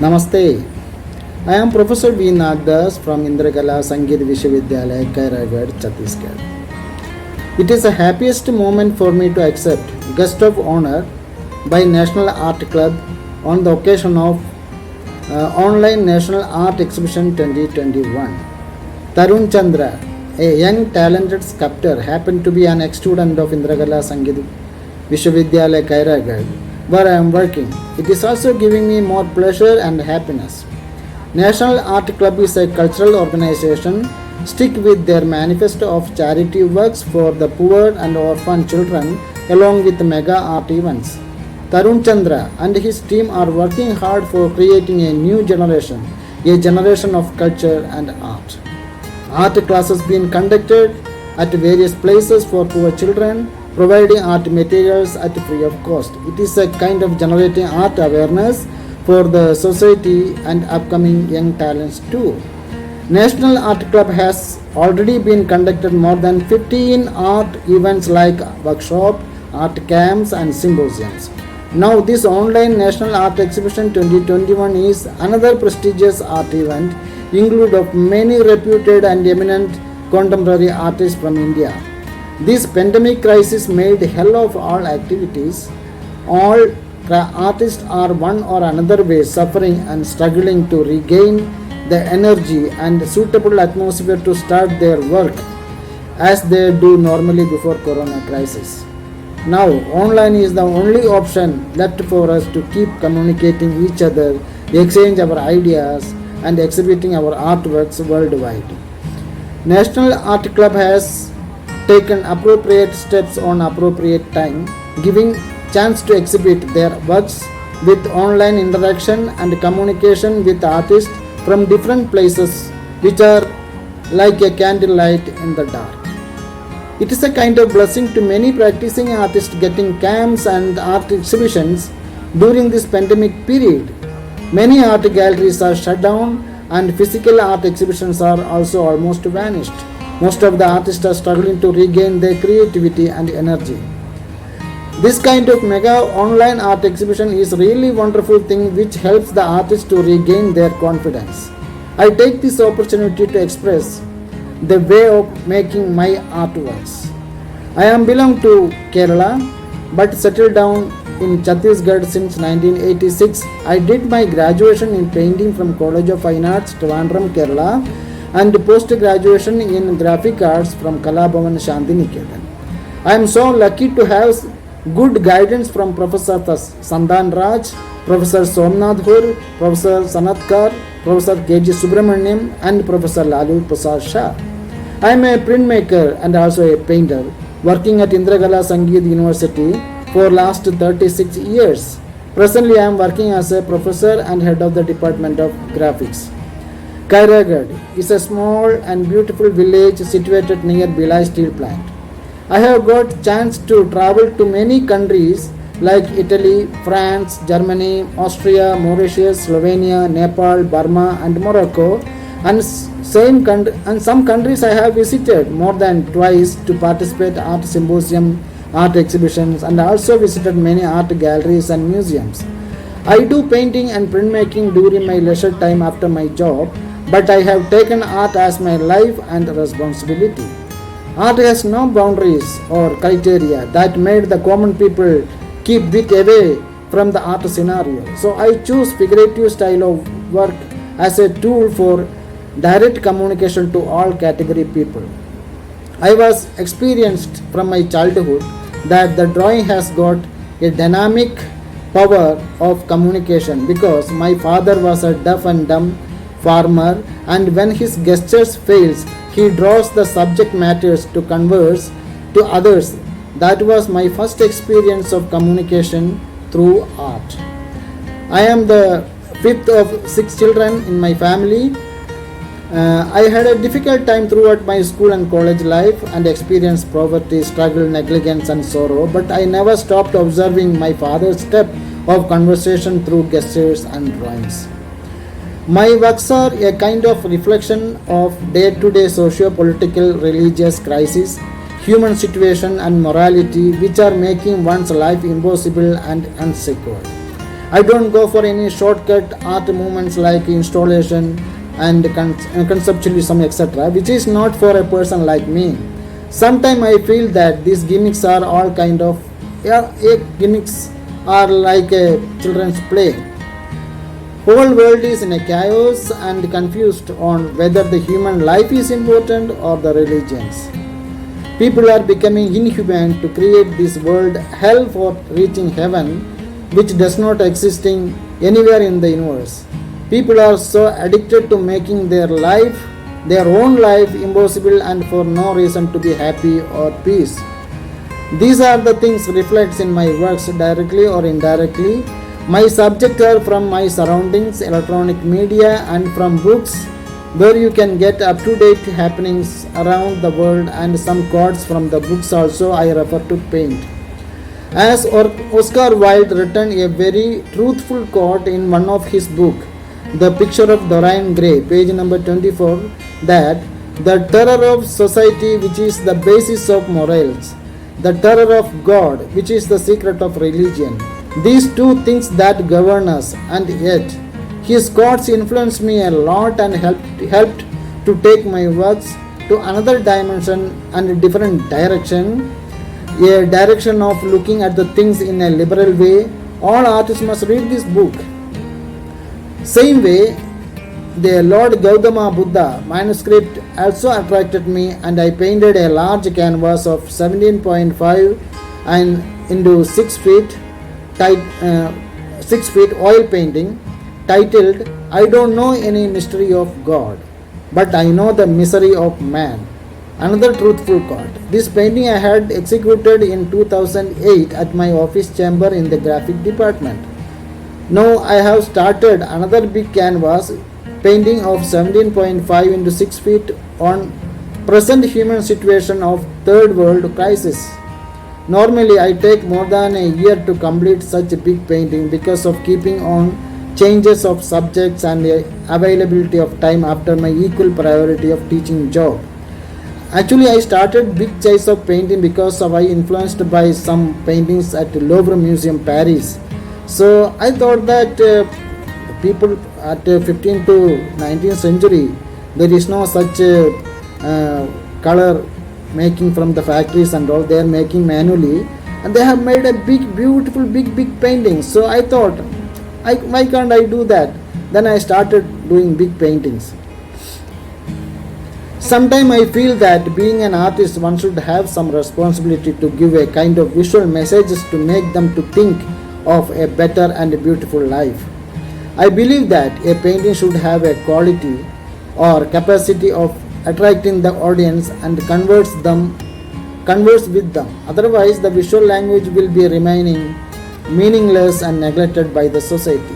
Namaste. I am Professor V. Nagdas from Indragala Sangeet Vishwavidyalaya, Kairagad, Chhattisgarh. It is the happiest moment for me to accept guest of honor by National Art Club on the occasion of Online National Art Exhibition 2021. Tarun Chandra, a young talented sculptor, happened to be an ex-student of Indragala Sangeet Vishwavidyalaya, Kairagad, where I am working. It is also giving me more pleasure and happiness. National Art Club is a cultural organization stick with their manifesto of charity works for the poor and orphan children along with mega art events. Tarun Chandra and his team are working hard for creating a new generation, a generation of culture and art. Art classes being conducted at various places for poor children, providing art materials at free of cost. It is a kind of generating art awareness for the society and upcoming young talents too. National Art Club has already been conducted more than 15 art events like workshop, art camps and symposiums. Now this online National Art Exhibition 2021 is another prestigious art event include of many reputed and eminent contemporary artists from India. This pandemic crisis made hell of all activities. All artists are one or another way suffering and struggling to regain the energy and suitable atmosphere to start their work as they do normally before corona crisis. Now online is the only option left for us to keep communicating each other, exchange our ideas and exhibiting our artworks worldwide. National Art Club has taken appropriate steps on appropriate time, giving chance to exhibit their works with online interaction and communication with artists from different places which are like a candlelight in the dark. It is a kind of blessing to many practicing artists getting camps and art exhibitions during this pandemic period. Many art galleries are shut down and physical art exhibitions are also almost vanished. Most of the artists are struggling to regain their creativity and energy. This kind of mega online art exhibition is really wonderful thing which helps the artists to regain their confidence. I take this opportunity to express the way of making my artworks. I am belong to Kerala but settled down in Chhattisgarh since 1986. I did my graduation in painting from College of Fine Arts, Trivandrum, Kerala, and post-graduation in graphic arts from Kalabhavan Shantiniketan. I am so lucky to have good guidance from Professor Sandan Raj, Professor Somnath Hur, Professor Sanatkar, Professor K.G. Subramaniam and Professor Lalu Prasad Shah. I am a printmaker and also a painter working at Indragala Sangeet University for last 36 years. Presently I am working as a professor and head of the Department of Graphics. Kairagad is a small and beautiful village situated near Bhilai steel plant. I have got chance to travel to many countries like Italy, France, Germany, Austria, Mauritius, Slovenia, Nepal, Burma and Morocco and some countries I have visited more than twice to participate art symposium, art exhibitions and also visited many art galleries and museums. I do painting and printmaking during my leisure time after my job, but I have taken art as my life and responsibility. Art has no boundaries or criteria that made the common people keep bit away from the art scenario. So I choose figurative style of work as a tool for direct communication to all category people. I was experienced from my childhood that the drawing has got a dynamic power of communication because my father was a deaf and dumb farmer and when his gestures fails, he draws the subject matters to converse to others. That was my first experience of communication through art. I am the fifth of 6 children in my family. I had a difficult time throughout my school and college life and experienced poverty, struggle, negligence and sorrow, but I never stopped observing my father's step of conversation through gestures and drawings. My works are a kind of reflection of day-to-day socio-political, religious crisis, human situation and morality which are making one's life impossible and unsecure. I don't go for any shortcut art movements like installation and conceptualism, etc., which is not for a person like me. Sometimes I feel that these gimmicks are all kind of, yeah, gimmicks are like a children's play. Whole world is in a chaos and confused on whether the human life is important or the religions. People are becoming inhuman to create this world hell for reaching heaven, which does not existing anywhere in the universe. People are so addicted to making their own life impossible and for no reason to be happy or peace. These are the things reflects in my works directly or indirectly. My subjects are from my surroundings, electronic media and from books where you can get up-to-date happenings around the world and some quotes from the books also I refer to paint. As Oscar Wilde written a very truthful quote in one of his book, The Picture of Dorian Gray, page number 24, that the terror of society which is the basis of morals, the terror of God which is the secret of religion, these two things that govern us, and yet his quotes influenced me a lot and helped to take my works to another dimension and a different direction, a direction of looking at the things in a liberal way. All artists must read this book. Same way, the Lord Gautama Buddha manuscript also attracted me, and I painted a large canvas of 17.5 and into 6 feet, 6 feet oil painting titled I don't know any mystery of God, but I know the misery of man. Another truthful quote. This painting I had executed in 2008 at my office chamber in the graphic department. Now I have started another big canvas painting of 17.5 into 6 feet on present human situation of third world crisis. Normally I take more than a year to complete such a big painting because of keeping on changes of subjects and the availability of time after my equal priority of teaching job. Actually, I started big chase of painting because of I influenced by some paintings at Louvre Museum, Paris. So I thought that people at 15th to 19th century, there is no such color making from the factories and all. They are making manually, and they have made a big, beautiful, big paintings. So I thought, why can't I do that? Then I started doing big paintings. Sometimes I feel that being an artist, one should have some responsibility to give a kind of visual messages to make them to think of a better and a beautiful life. I believe that a painting should have a quality or capacity of attracting the audience and converse with them. Otherwise, the visual language will be remaining meaningless and neglected by the society.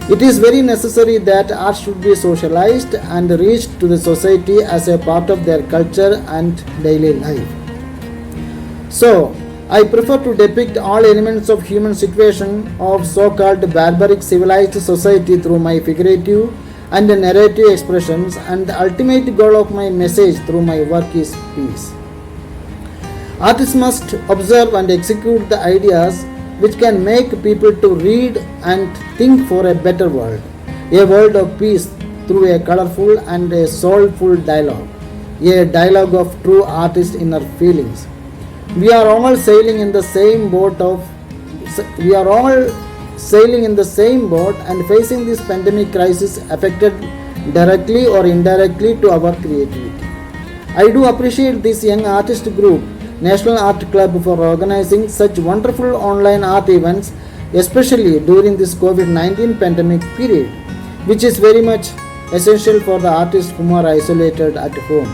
It is very necessary that art should be socialized and reached to the society as a part of their culture and daily life. So, I prefer to depict all elements of human situation of so-called barbaric civilized society through my figurative and narrative expressions, and the ultimate goal of my message through my work is peace. Artists must observe and execute the ideas which can make people to read and think for a better world, a world of peace through a colorful and a soulful dialogue, a dialogue of true artist inner feelings. We are all sailing in the same boat and facing this pandemic crisis affected directly or indirectly to our creativity. I do appreciate this young artist group, National Art Club, for organizing such wonderful online art events, especially during this COVID-19 pandemic period, which is very much essential for the artists whom are isolated at home.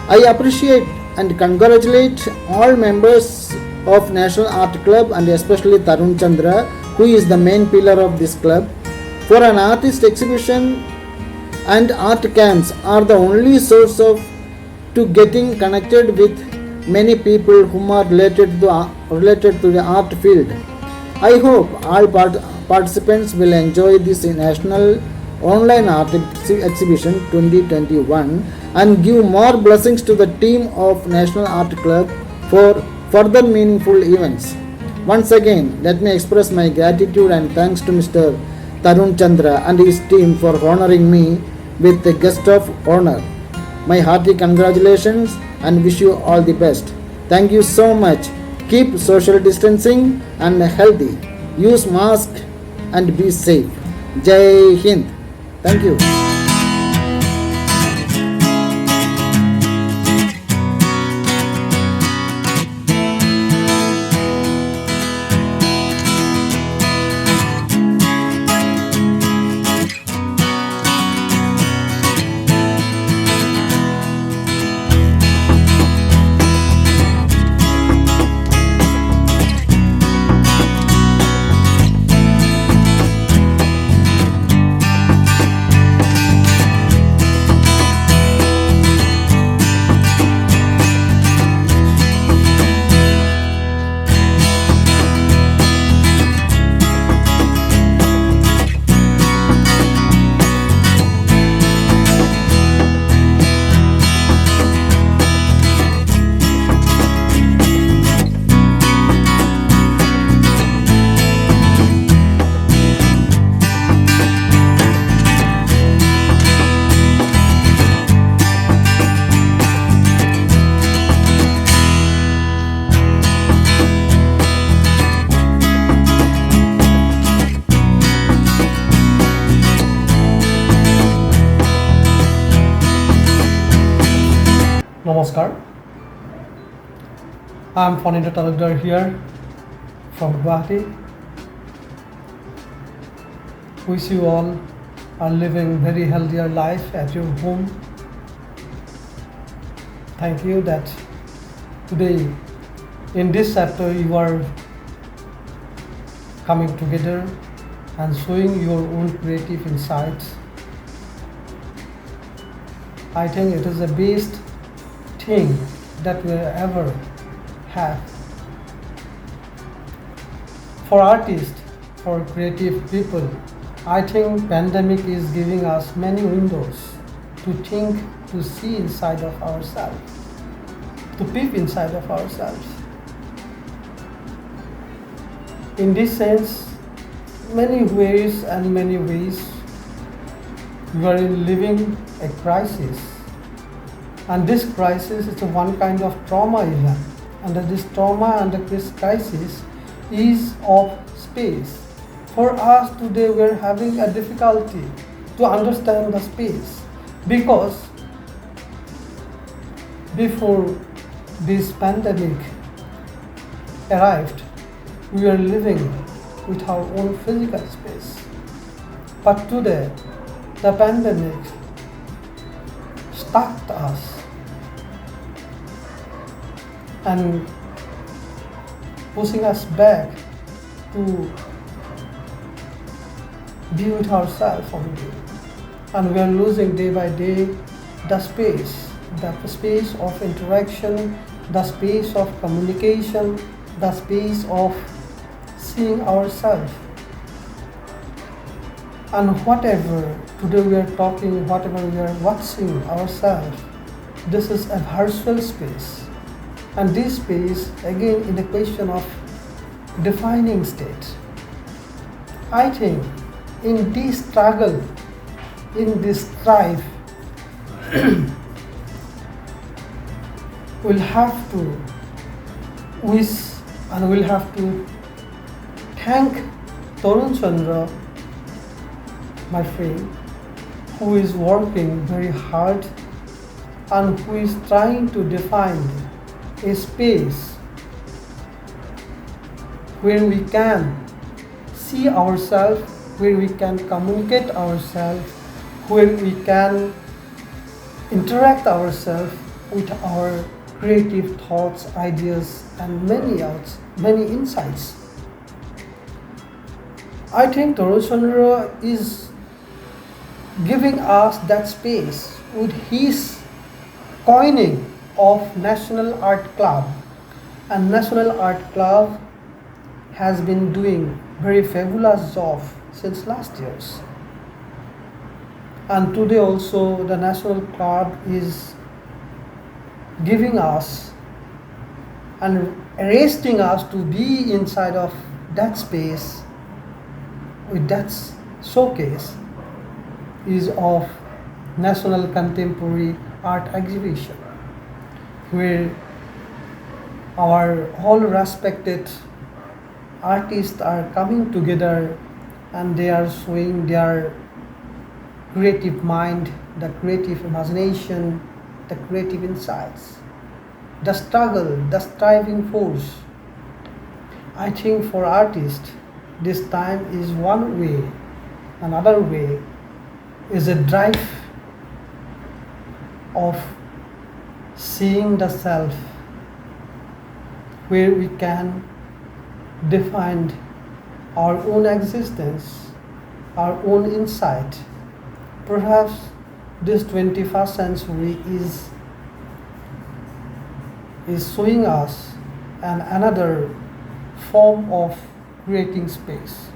I appreciate and congratulate all members of National Art Club and especially Tarun Chandra, who is the main pillar of this club, for an artist exhibition and art camps are the only source to getting connected with many people whom are related to the art field. I hope all participants will enjoy this National Online Art Exhibition 2021 and give more blessings to the team of National Art Club for further meaningful events. Once again, let me express my gratitude and thanks to Mr. Tarun Chandra and his team for honoring me with the guest of honor. My hearty congratulations and wish you all the best. Thank you so much. Keep social distancing and healthy. Use mask and be safe. Jai Hind. Thank you. Namaskar. I'm Phanindra Talukdar here from Guwahati. Wish you all are living very healthier life at your home. Thank you that today in this chapter you are coming together and showing your own creative insights. I think it is the best thing that we ever have. For artists, for creative people, I think pandemic is giving us many windows to think, to see inside of ourselves, to peep inside of ourselves. In this sense, many ways and many ways, we are living a crisis. And this crisis is one kind of trauma even. And this trauma and this crisis is of space. For us today we are having a difficulty to understand the space because before this pandemic arrived, we were living with our own physical space. But today, the pandemic stuck us and pushing us back to be with ourselves only. And we are losing day by day the space of interaction, the space of communication, the space of seeing ourselves. And whatever today we are talking, whatever we are watching ourselves, this is a virtual space. And this space, again, in the question of defining state. I think in this struggle, in this strife, we'll have to wish and we'll have to thank Tarun Chandra, my friend, who is working very hard and who is trying to define a space where we can see ourselves, where we can communicate ourselves, where we can interact ourselves with our creative thoughts, ideas, and many insights. I think Tarun Chandra is giving us that space with his coining of National Art Club. And National Art Club has been doing very fabulous job since last years. And today also the National Club is giving us and arresting us to be inside of that space with that showcase is of National Contemporary Art Exhibition, where our all respected artists are coming together and they are showing their creative mind, the creative imagination, the creative insights, the struggle, the striving force. I think for artists, this time is one way. Another way is a drive of seeing the self, where we can define our own existence, our own insight. Perhaps this 21st century is showing us another form of creating space.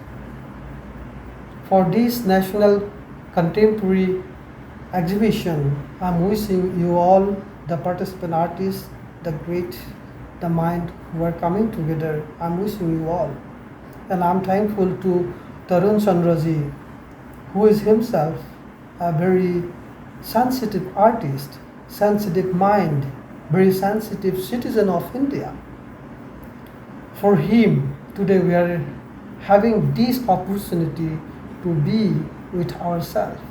For this National Contemporary Exhibition, I'm wishing you all, the participant artists, the great, the mind who are coming together, I'm wishing you all. And I'm thankful to Tarun Chandraji, who is himself a very sensitive artist, sensitive mind, very sensitive citizen of India. For him, today we are having this opportunity to be with ourselves.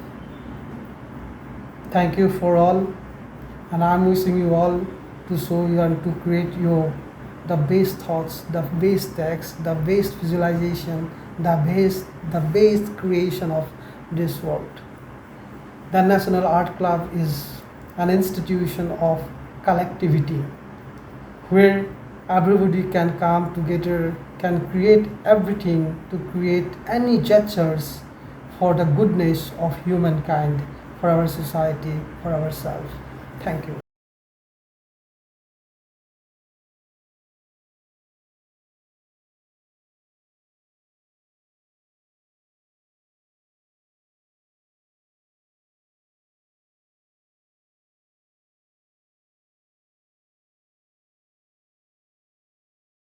Thank you for all, and I'm wishing you all to show you and to create the best thoughts, the best text, the best visualization, the best creation of this world. The National Art Club is an institution of collectivity where everybody can come together, can create everything, to create any gestures for the goodness of humankind, for our society, for ourselves. Thank you.